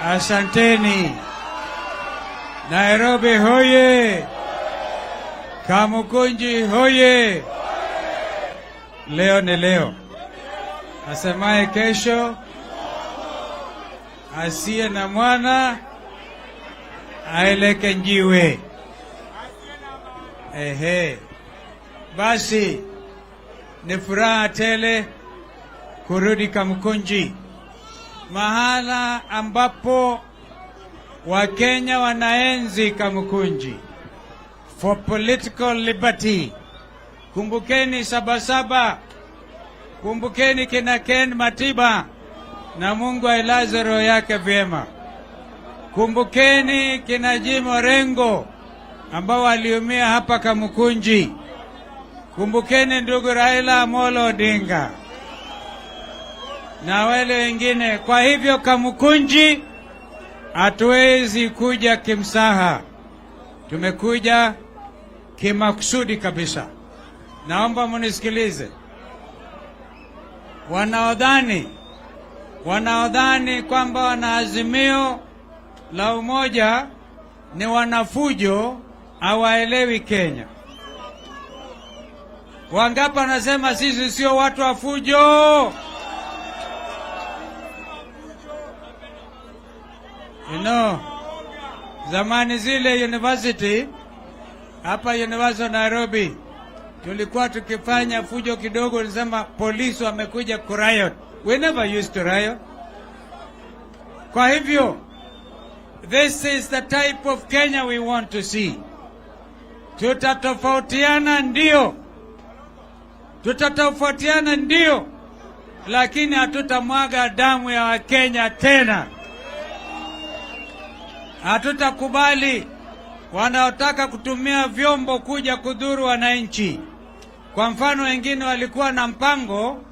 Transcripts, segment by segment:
Asanteni. Nairobi hoye! Kamukunji hoye! Leo ni leo. Asemaye kesho, asiye na mwana aeleke njiwe. Basi ni furaha tele kurudi Kamukunji, mahala ambapo Wakenya wanaenzi Kamukunji for political liberty. Kumbukeni Sabasaba, kumbukeni kina Ken Matiba, na Mungu ailaze roho yake vyema. Kumbukeni kina Jim Orengo ambao waliumia hapa Kamukunji. Kumbukeni ndugu Raila Amolo Odinga na wale wengine. Kwa hivyo Kamukunji hatuwezi kuja kimsaha, tumekuja kimakusudi kabisa. Naomba munisikilize. Wanaodhani kwamba wana Azimio la umoja ni wanafujo, hawaelewi Kenya. Wangapi wanasema sisi sio watu wa fujo? Zamani zile university, hapa University of Nairobi, tulikuwa tukifanya fujo kidogo, nisema polisi wamekuja kuriot. We never used to riot. Kwa hivyo, this is the type of Kenya we want to see. Tutatofautiana ndio, lakini hatutamwaga damu ya Wakenya tena. Hatutakubali wanaotaka kutumia vyombo kuja kudhuru wananchi. Kwa mfano, wengine walikuwa na mpango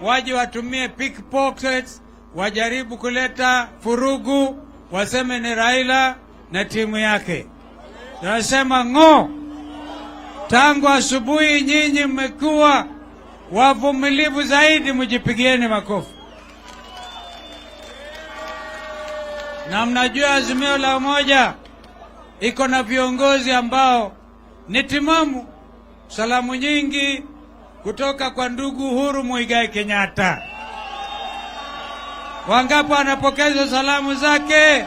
waje watumie pickpockets, wajaribu kuleta furugu, waseme ni Raila na timu yake. Tunasema ngo, tangu asubuhi nyinyi mmekuwa wavumilivu zaidi, mjipigieni makofi. Na mnajua Azimio la umoja iko na viongozi ambao ni timamu. Salamu nyingi kutoka kwa ndugu Uhuru Muigai Kenyatta. Wangapi wanapokeza salamu zake?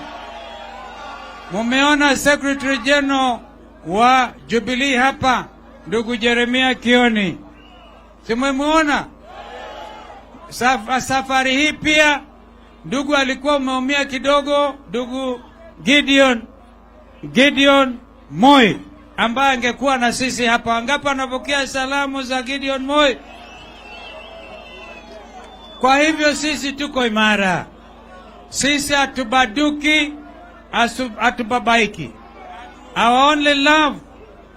Mumeona Secretary General wa Jubilee hapa, ndugu Jeremia Kioni. Simuona? Safari hii pia ndugu alikuwa umeumia kidogo, ndugu Gideon Moi ambaye angekuwa na sisi hapa. Wangapi wanapokea salamu za Gideon Moi? Kwa hivyo sisi tuko imara. Sisi hatubaduki, hatubabaiki. Our only love,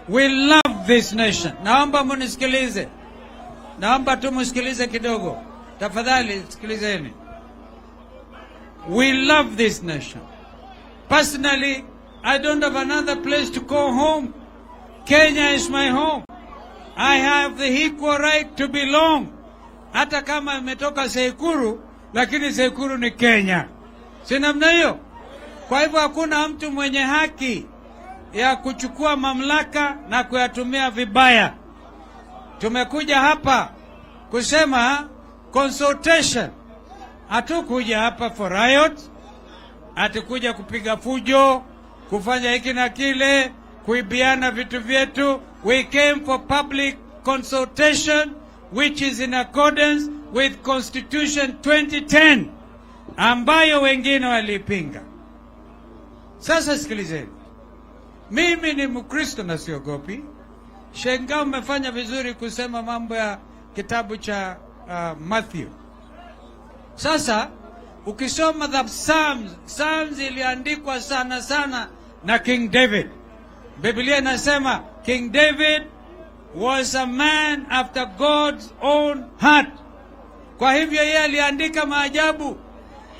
we love this nation. Naomba munisikilize. Naomba tu musikilize kidogo. Tafadhali sikilizeni. We love this nation. Personally, I don't have another place to call home. Kenya is my home. I have the equal right to belong. Hata kama imetoka Sekuru, lakini Sekuru ni Kenya. Si namna hiyo? Kwa hivyo hakuna mtu mwenye haki ya kuchukua mamlaka na kuyatumia vibaya. Tumekuja hapa kusema consultation. Hatukuja hapa for riot. Hatukuja kupiga fujo, kufanya hiki na kile, kuibiana vitu vyetu. We came for public consultation, which is in accordance with Constitution 2010, ambayo wengine walipinga. Sasa sikilizeni. Mimi ni Mkristo na siogopi. Shenga umefanya vizuri kusema mambo ya kitabu cha Matthew. Sasa ukisoma the Psalms iliandikwa sana na King David. Biblia inasema King David was a man after God's own heart. Kwa hivyo yeye aliandika maajabu.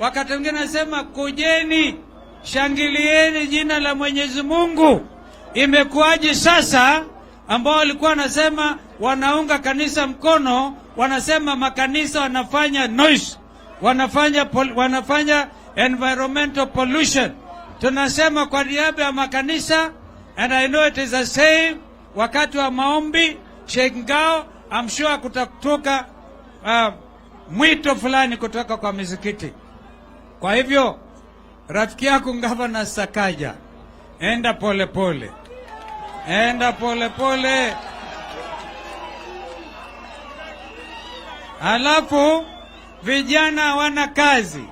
Wakati mwingine anasema kujeni, shangilieni jina la Mwenyezi Mungu. Imekuwaje sasa ambao walikuwa wanasema wanaunga kanisa mkono, wanasema makanisa wanafanya noise, wanafanya environmental pollution. Tunasema kwa niaba ya makanisa, and I know it is the same, wakati wa maombi Shengao, I'm sure kutatoka mwito fulani kutoka kwa misikiti. Kwa hivyo rafiki yako Gavana Sakaja, enda pole pole, enda pole pole. Alafu vijana wana kazi.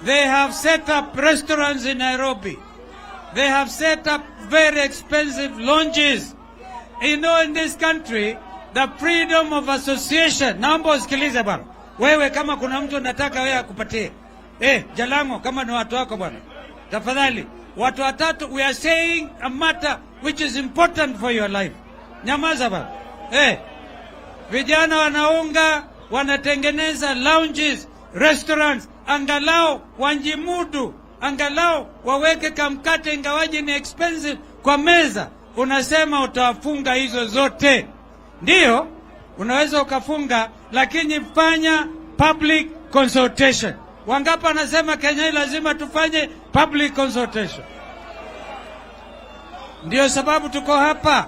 They have set up restaurants in Nairobi. They have set up very expensive lounges. You know, in this country, the freedom of association. Naomba usikilize bwana. Wewe kama kuna mtu nataka wewe akupatie. Jalango kama ni watu wako bwana. Tafadhali, watu watatu, we are saying a matter which is important for your life. Nyamaza bwana. Vijana wanaunga, wanatengeneza lounges, restaurants, angalau wanjimudu, angalau waweke kamkate ingawaji ni expensive kwa meza. Unasema utafunga hizo zote. Ndiyo, unaweza ukafunga, lakini fanya public consultation. Wangapi anasema Kenya lazima tufanye public consultation? Ndiyo sababu tuko hapa.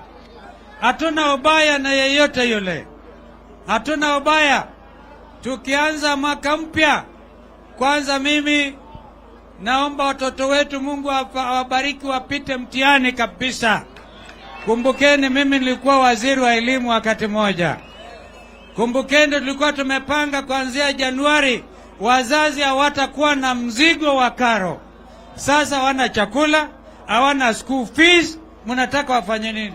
Hatuna ubaya na yeyote yule. Hatuna ubaya. Tukianza mwaka mpya, kwanza mimi naomba watoto wetu Mungu awabariki wapite mtihani kabisa. Kumbukeni mimi nilikuwa waziri wa elimu wakati moja. Kumbukeni tulikuwa tumepanga kuanzia Januari wazazi hawatakuwa na mzigo wa karo. Sasa wana chakula, hawana school fees, mnataka wafanye nini?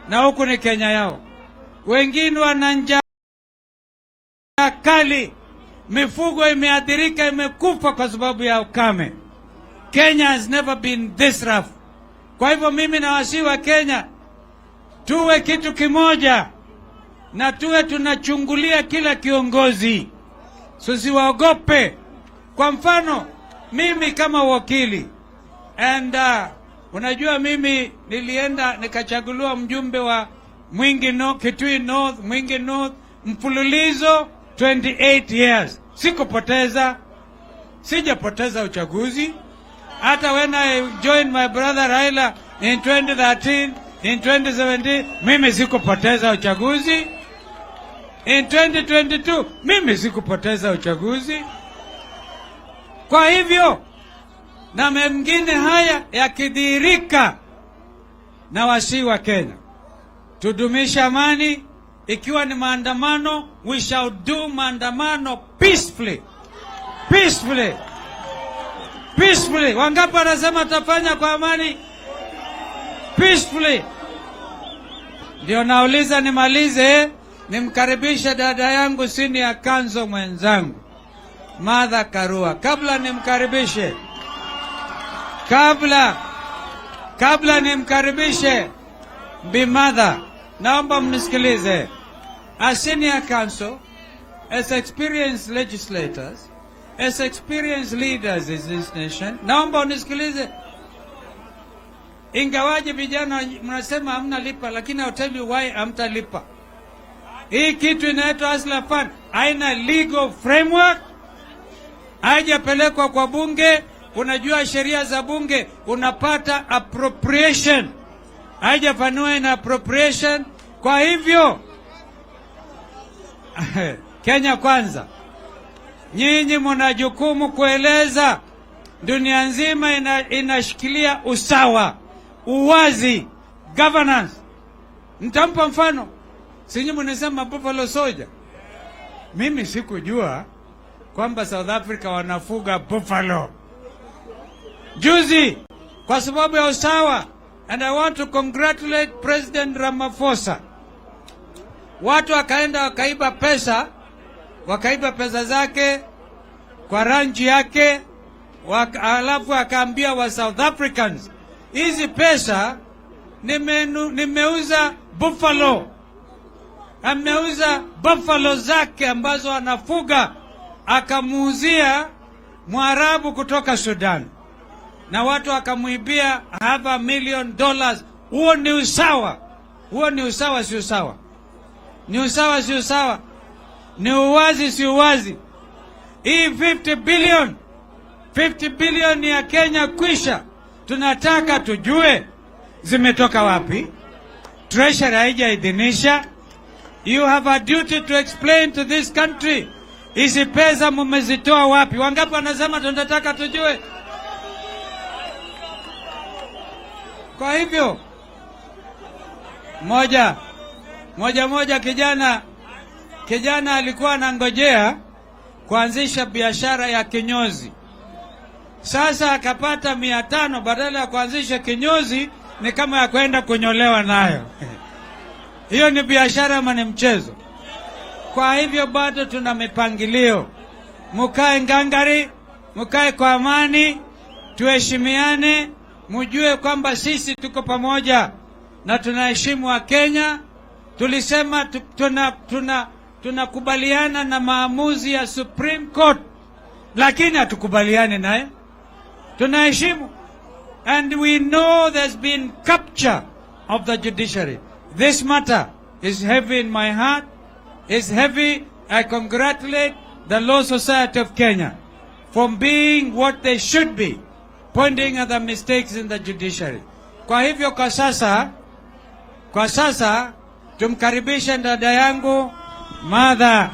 Na huku ni Kenya yao. Wengine wana njaa kali. Mifugo imeathirika, imekufa kwa sababu ya ukame. Kenya has never been this rough. Kwa hivyo mimi nawasihi wa Kenya, tuwe kitu kimoja na tuwe tunachungulia kila kiongozi. Usiwaogope. Kwa mfano, mimi kama wakili, and unajua mimi nilienda nikachaguliwa mjumbe wa Kitui North, Mwingi North, mfululizo 28 years. Sijapoteza uchaguzi. Hata when I joined my brother Raila in 2013, in 2017, mimi sikupoteza uchaguzi. In 2022, mimi sikupoteza uchaguzi. Kwa hivyo, na mengine haya yakidhihirika, na wasihi wa Kenya, tudumisha amani. Ikiwa ni maandamano, we shall do maandamano peacefully. Peacefully. Peacefully. Wangapi wanasema tafanya kwa amani? Peacefully. Ndio nauliza nimalize, nimkaribisha dada yangu senior kanzo mwenzangu Martha Karua. Kabla nimkaribishe, kabla nimkaribishe Bi Martha, naomba mnisikilize. As senior counsel, as experienced legislators, as experienced leaders in this nation, naomba mnisikilize. Ingawaje vijana mnasema hamna lipa, lakini I'll tell you why hamtalipa. Hii kitu inaitwa Hustler Fund haina legal framework, haijapelekwa kwa bunge. Unajua sheria za bunge, unapata appropriation, haijafanyiwa ina appropriation. Kwa hivyo Kenya Kwanza, nyinyi mna jukumu kueleza dunia nzima inashikilia usawa, uwazi, governance. Nitampa mfano. Sinyi mnasema buffalo soldier. Mimi sikujua kwamba South Africa wanafuga buffalo. Juzi, kwa sababu ya usawa, and I want to congratulate President Ramaphosa. Watu wakaenda wakaiba pesa zake kwa ranchi yake, alafu akaambia wa South Africans, hizi pesa nimeuza buffalo. Ameuza buffalo zake ambazo anafuga, akamuuzia Mwarabu kutoka Sudan, na watu wakamuibia $500,000. Huo ni usawa. Huo ni usawa, si usawa? Ni usawa, si usawa? Ni uwazi, si uwazi? Hii 50 billion ya Kenya kwisha. Tunataka tujue zimetoka wapi. Treasury haijaidhinisha. You have a duty to explain to this country. Hizi pesa mumezitoa wapi? Wangapi wanasema tunataka tujue? Kwa hivyo moja kijana alikuwa anangojea kuanzisha biashara ya kinyozi. Sasa akapata 500, badala ya kuanzisha kinyozi ni kama ya kwenda kunyolewa nayo. Hiyo ni biashara ama ni mchezo? Kwa hivyo bado tuna mipangilio. Mukae ngangari, mukae kwa amani, tuheshimiane, mujue kwamba sisi tuko pamoja na tunaheshimu wa Kenya. Tulisema tunakubaliana na maamuzi ya Supreme Court, lakini hatukubaliani naye. Tunaheshimu. And we know there's been capture of the judiciary. This matter is heavy in my heart. It's heavy. I congratulate the Law Society of Kenya for being what they should be, pointing at the mistakes in the judiciary. Kwa hivyo kwa sasa tumkaribishe dada yangu Mother